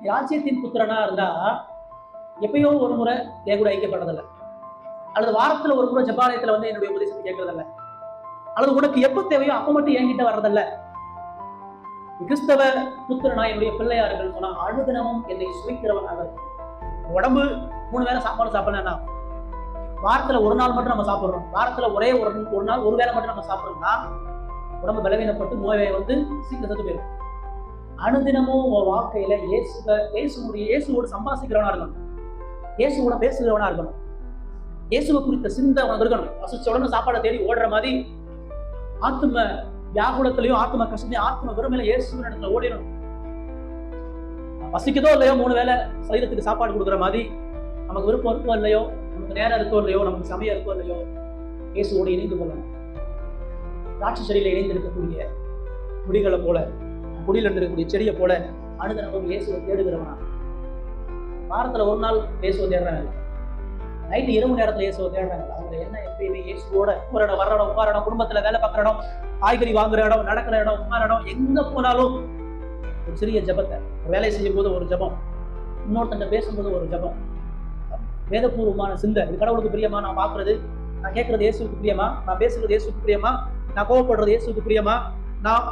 ராஜ்யத்தின் புத்திரனா இருந்தா எப்பயோ ஒரு முறை என் கூட ஐக்கியப்படுறதில்ல, அல்லது வாரத்துல ஒரு முறை ஜபாலயத்துல வந்து என்னுடைய உபதேசத்தை கேட்கறதில்ல, அல்லது உனக்கு எப்ப தேவையோ அப்ப மட்டும் என்கிட்ட வர்றதில்ல. கிறிஸ்தவ புத்திரனா என்னுடைய பிள்ளையார்கள் சொன்னா அனுதினமும் என்னை சுவைக்கிறவனாக. உடம்பு 3 வேளை சாப்பாடு சாப்பிடலன்னா, வாரத்துல ஒரு நாள் மட்டும் நம்ம சாப்பிடுறோம், வாரத்துல ஒரே ஒரு நாள் ஒரு வேளை மட்டும் நம்ம சாப்பிடுறோம்னா உடம்பு பலவீனப்பட்டு நோயை வந்து சீக்கிரம் செத்து போயிடும். அனுதினமும் உன் வாழ்க்கையில இயேசுவோடு சம்பாசிக்கிறவனா இருக்கணும், இயேசுவோட பேசுகிறவனா இருக்கணும், இயேசுவை குறித்த சிந்தை உனக்கு இருக்கணும். பசிச்ச உடனே சாப்பாடை தேடி ஓடுற மாதிரி ஆத்ம வியாகுலத்திலையும் ஆத்ம கஷ்டத்தையும் ஆத்ம வெறுமையில இயேசுவின் இடத்துல ஓடிடணும். பசிக்குதோ இல்லையோ 3 வேளை சரீரத்துக்கு சாப்பாடு கொடுக்குற மாதிரி நமக்கு விருப்பம் இருக்கோ இல்லையோ, நமக்கு நேரம் இருக்கோ இல்லையோ, நமக்கு சமயம் இருக்கோ இல்லையோ, இயேசுவோடு இணைந்து கொள்ளணும். திராட்சை செடியில இணைந்து இருக்கக்கூடிய முடிகளை போல, குடியில இருக்கக்கூடிய செடியை போல அனுதினமும் இயேசுவை தேடுகிறவனா. வாரத்துல ஒரு நாள் இயேசுவை தேடுறாங்க, நைட்டு இரவு நேரத்துல இயேசுவை தேடுறாங்க. அவங்க என்ன எப்பயுமே இயேசுவோட ஒரு இடம், வர்ற இடம், உட்கார இடம், குடும்பத்துல வேலை பார்க்குற இடம், காய்கறி வாங்குற இடம், நடக்கிற இடம், உட்கார இடம், எங்க போனாலும் ஒரு சிறிய ஜபத்தை, வேலை செய்யும் போது ஒரு ஜபம், இன்னொருத்தங்க பேசும்போது ஒரு ஜபம், வேதபூர்வமான சிந்தை. இது கடவுளுக்கு பிரியமா? நான் பார்க்கறது, நான் கேட்கறது இயேசுக்கு பிரியமா? நான் பேசுறது இயேசுக்கு பிரியமா? நான் கோவப்படுறது இயேசுக்கு பிரியமா? நான்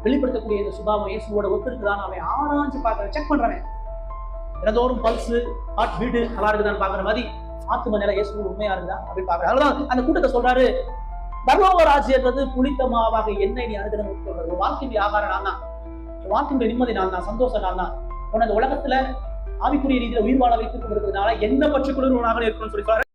வெளிப்படுத்தக்கூடிய இந்த சுபாவம் இயேசுவோட ஒத்துருக்குதான் அவன் ஆராய்ச்சி பார்க்கறேன், செக் பண்றேன். தினந்தோறும் பல்சு, ஹார்ட் பீட்டு நல்லா இருக்குதான்னு பாக்குற மாதிரி ஆத்ம நிலை இயேசு உண்மையா இருக்குதா அப்படின்னு பாக்குறேன். அதனால அந்த கூட்டத்தை சொல்றாரு, பரலோக ராஜ்யன்றது புளித்த மாவாக எண்ணெய் நீ அனுதினம் உட்கொள்றது. வாழ்க்கையுடைய ஆகாரம் நான் தான், வாழ்க்கையுடைய நிம்மதி நான் தான், சந்தோஷம் நான் தான். உன இந்த உலகத்துல ஆவிக்குரிய ரீதியில உயிர் வாழ வைத்துக் கொண்டிருக்கிறதுனால என்ன பற்றி குளிர்வனாக இருக்கணும்னு சொல்லி சொல்றாரு.